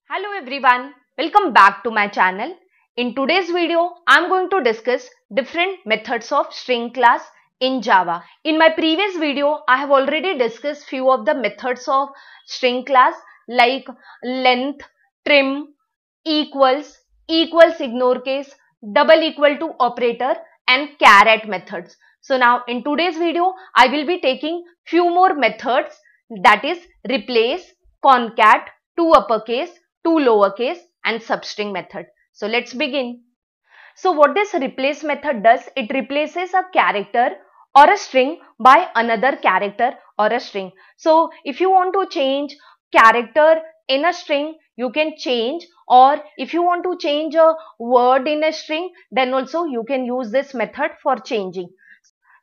Hello everyone, welcome back to my channel. In today's video, I'm going to discuss different methods of string class in Java. In my previous video, I have already discussed few of the methods of string class like length, trim, equals, equals ignore case, double equal to operator and caret methods. So now in today's video, I will be taking few more methods, that is replace, concat, to uppercase, to lowercase and substring method. So let's begin. So what this replace method does, it replaces a character or a string by another character or a string. So if you want to change character in a string, you can change, or if you want to change a word in a string, then also you can use this method for changing.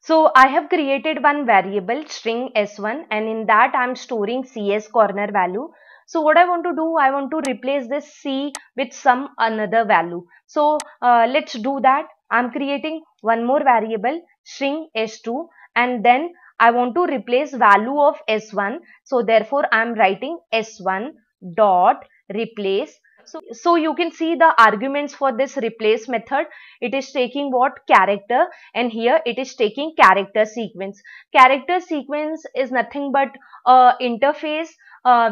So I have created one variable string s1 and in that I am storing cs corner value. So what I want to do, I want to replace this c with some another value. So let's do that. I am creating one more variable string s2 and then I want to replace value of s1. So therefore I am writing s1 dot replace. So you can see the arguments for this replace method. It is taking what? Character, and here it is taking character sequence. Character sequence is nothing but interface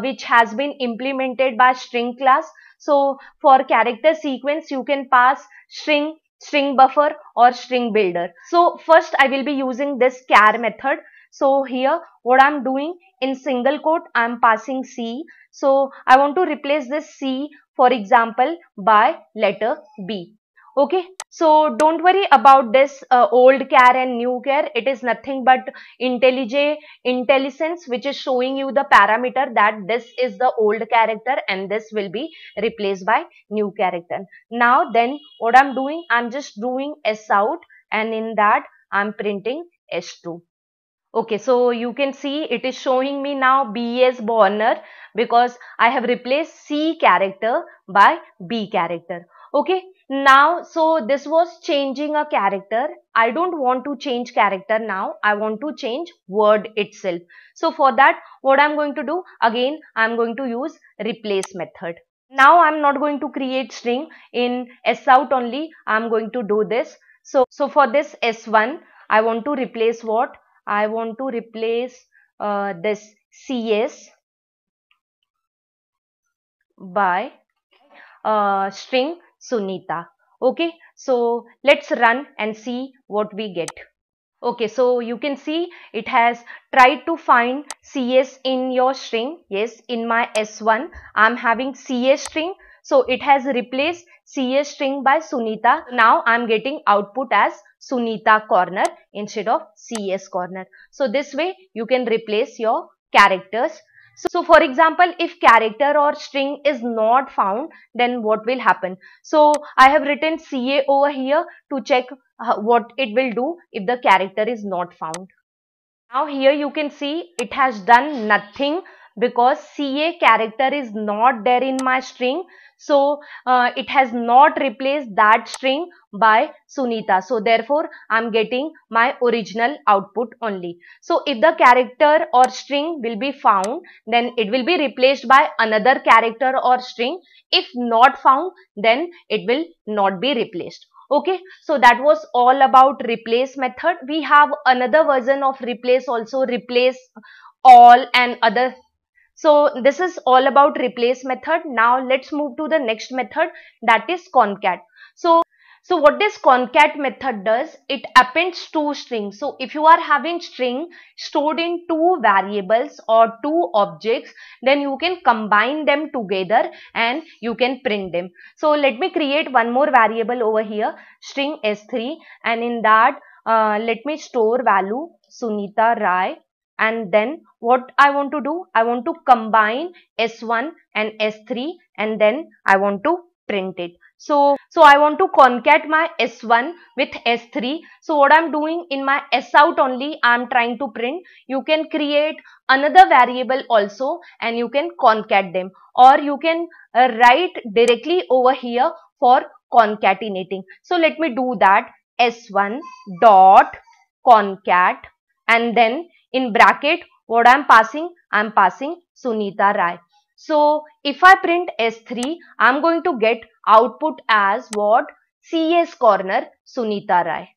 which has been implemented by string class. So for character sequence you can pass string, string buffer or string builder. So first I will be using this char method. So here what I'm doing, in single quote I'm passing c. So I want to replace this c, for example, by letter b. Okay, so don't worry about this old char and new char. It is nothing but IntelliSense which is showing you the parameter that this is the old character and this will be replaced by new character. Now then what I'm doing, I'm just doing s out and in that I'm printing s2. Okay, so you can see it is showing me now B as Borner because I have replaced C character by B character. Okay, now so this was changing a character. I don't want to change character now. I want to change word itself. So for that, what I'm going to do, again, I'm going to use replace method. Now I'm not going to create string in S out only. I'm going to do this. So for this S1, I want to replace what? I want to replace this CS by string Sunita. Okay, so let's run and see what we get. Okay, so you can see it has tried to find CS in your string. Yes, in my S1, I'm having CS string. So it has replaced CS string by Sunita. Now I'm getting output as Sunita corner instead of CS corner. So this way you can replace your characters. So for example, if character or string is not found, then what will happen? So I have written CA over here to check what it will do if the character is not found. Now here you can see it has done nothing because CA character is not there in my string. So it has not replaced that string by Sunita. So therefore I'm getting my original output only. So if the character or string will be found, then it will be replaced by another character or string. If not found, then it will not be replaced. Okay, so that was all about replace method. We have another version of replace also, replace all and other. So this is all about replace method. Now let's move to the next method, that is concat. So what this concat method does, it appends two strings. So if you are having string stored in two variables or two objects, then you can combine them together and you can print them. So let me create one more variable over here, string s3, and in that let me store value Sunita Rai. And then what I want to do, I want to combine s1 and s3 and then I want to print it. So I want to concat my S1 with S3. So what I'm doing, in my S out only I'm trying to print. You can create another variable also and you can concat them, or you can write directly over here for concatenating. So let me do that. S1 dot concat and then in bracket what I'm passing Sunita Rai. So if I print S3, I'm going to get output as what? CS corner Sunita Rai.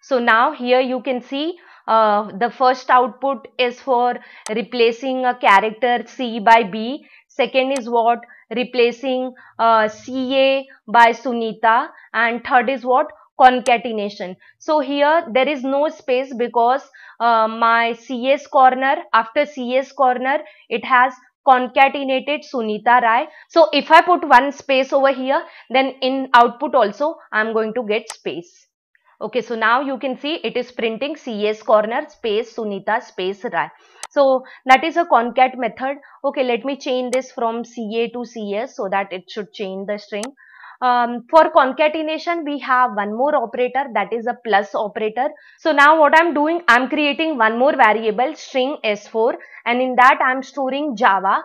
So now here you can see the first output is for replacing a character C by B. Second is what? Replacing CA by Sunita. And third is what? Concatenation. So here there is no space because my CS corner, after CS corner, it has concatenated Sunita Rai. So if I put one space over here, then in output also I am going to get space. Okay, so now you can see it is printing CS corner space Sunita space Rai. So that is a concat method. Okay, let me change this from CA to CS so that it should change the string. For concatenation, we have one more operator, that is a plus operator. So now what I'm doing, I'm creating one more variable string S4, and in that I'm storing Java.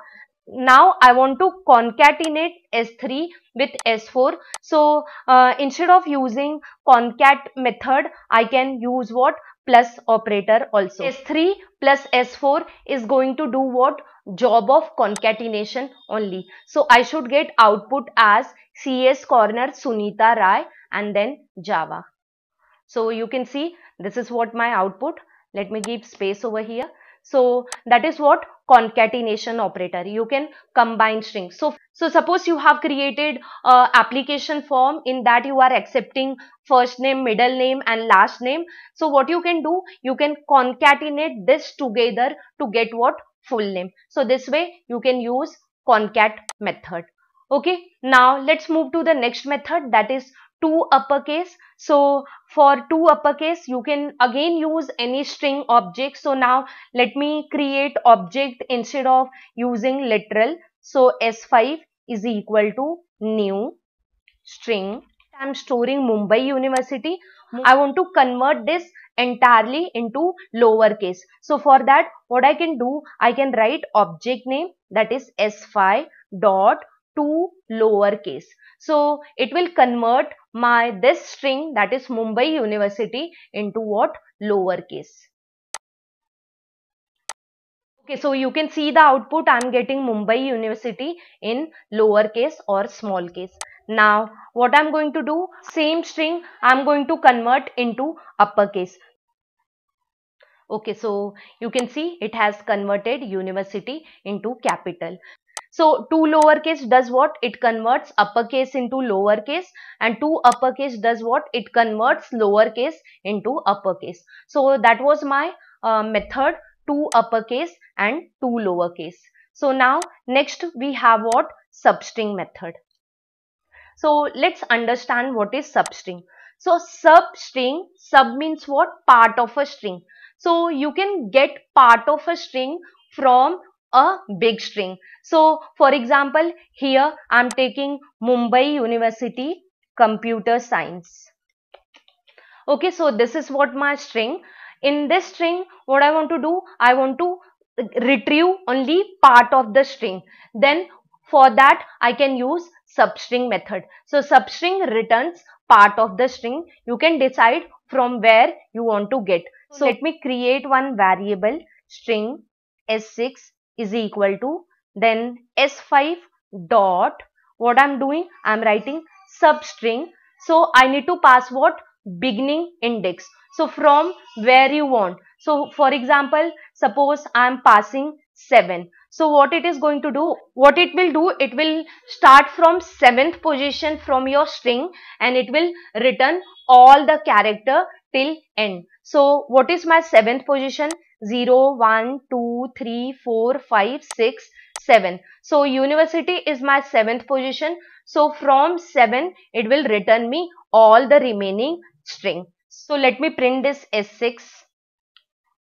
Now I want to concatenate S3 with S4. So instead of using concat method, I can use what? Plus operator also. S3 plus S4 is going to do what? Job of concatenation only. So I should get output as CS corner Sunita Rai and then Java. So you can see this is what my output. Let me give space over here. So that is what? Concatenation operator. You can combine strings. So suppose you have created a application form, in that you are accepting first name, middle name and last name. So what you can do, you can concatenate this together to get what? Full name. So this way you can use concat method. Okay, now let's move to the next method, that is to uppercase. So for to uppercase, you can again use any string object. So now let me create object instead of using literal. So S5 is equal to new string. I'm storing Mumbai University. I want to convert this entirely into lowercase. So for that, what I can do, I can write object name, that is S5 dot to lowercase. So it will convert my this string, that is Mumbai University, into what? Lowercase. Okay, so you can see the output. I'm getting Mumbai University in lowercase or small case. Now what I'm going to do, same string I'm going to convert into uppercase. Okay, so you can see it has converted university into capital. So to lowercase does what? It converts uppercase into lowercase, and to uppercase does what? It converts lowercase into uppercase. So that was my method, to uppercase and to lowercase. So now next we have what? Substring method. So let's understand what is substring. So substring, sub means what? Part of a string. So you can get part of a string from a big string. So for example, here I am taking Mumbai University Computer Science. Okay, so this is what my string. In this string, what I want to do, I want to retrieve only part of the string. Then for that, I can use substring method. So substring returns part of the string. You can decide from where you want to get. So let me create one variable string S6 is equal to, then S5 dot, what I'm doing, I'm writing substring. So I need to pass what? Beginning index. So from where you want. So for example, suppose I am passing 7. So what it is going to do, what it will do, it will start from 7th position from your string and it will return all the character till end. So what is my 7th position? 0, 1, 2, 3, 4, 5, 6, 7. So university is my 7th position. So from 7, it will return me all the remaining string. So let me print this S6.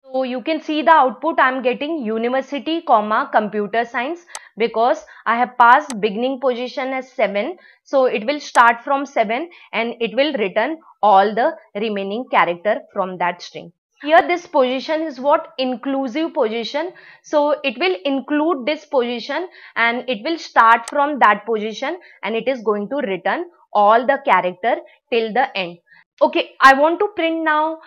So you can see the output. I am getting university comma computer science because I have passed beginning position as 7. So it will start from 7 and it will return all the remaining character from that string. Here this position is what? Inclusive position. So it will include this position and it will start from that position and it is going to return all the character till the end. Okay, I want to print now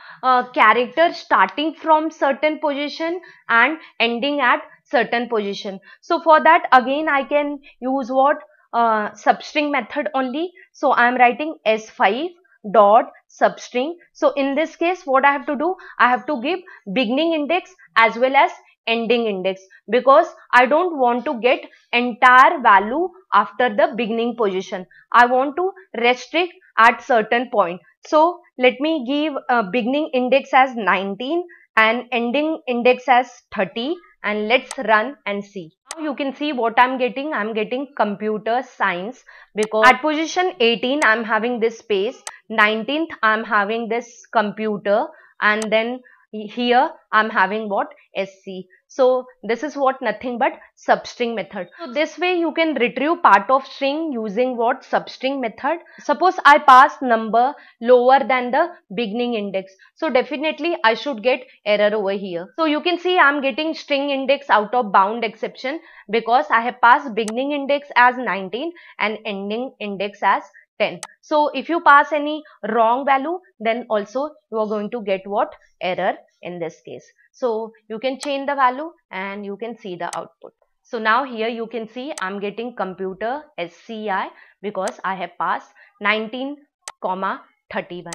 character starting from certain position and ending at certain position. So for that, again I can use what, substring method only. So I am writing s5 dot substring. So in this case, what I have to do, I have to give beginning index as well as ending index, because I don't want to get entire value after the beginning position. I want to restrict at certain point. So let me give a beginning index as 19 and ending index as 30, and let's run and see. Now you can see what I'm getting. I'm getting computer science, because at position 18 I'm having this space, 19th I'm having this computer, and then here I'm having what, SC. So this is what, nothing but substring method. So this way you can retrieve part of string using what, substring method. Suppose I pass number lower than the beginning index, so definitely I should get error over here. So you can see I'm getting string index out of bound exception, because I have passed beginning index as 19 and ending index as 10. So if you pass any wrong value, then also you are going to get what, error in this case. So you can change the value and you can see the output. So now here you can see I'm getting computer SCI, because I have passed 19, 31.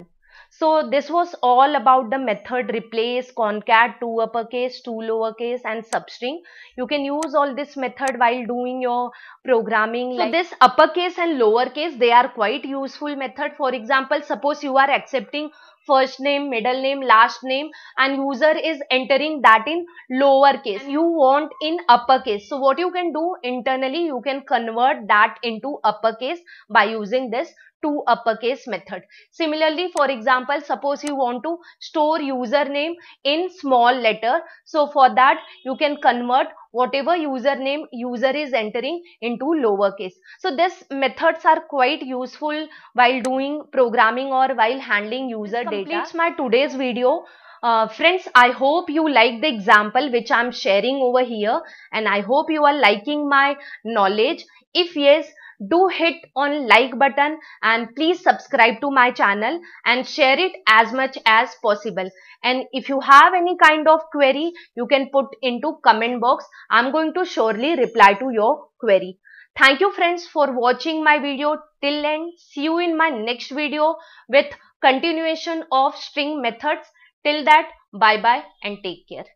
So this was all about the method replace, concat, 2 uppercase, 2 lowercase and substring. You can use all this method while doing your programming. So this uppercase and lowercase, they are quite useful method. For example, suppose you are accepting first name, middle name, last name, and user is entering that in lowercase and you want in uppercase. So what you can do internally, you can convert that into uppercase by using this 2 uppercase method. Similarly, for example, suppose you want to store username in small letter. So for that, you can convert whatever username user is entering into lowercase. So these methods are quite useful while doing programming or while handling user data. This completes my today's video. Friends, I hope you like the example which I'm sharing over here, and I hope you are liking my knowledge. If yes, do hit on like button and please subscribe to my channel and share it as much as possible. And if you have any kind of query, you can put into comment box. I'm going to surely reply to your query. Thank you friends for watching my video till end. See you in my next video with continuation of string methods. Till that, bye bye and take care.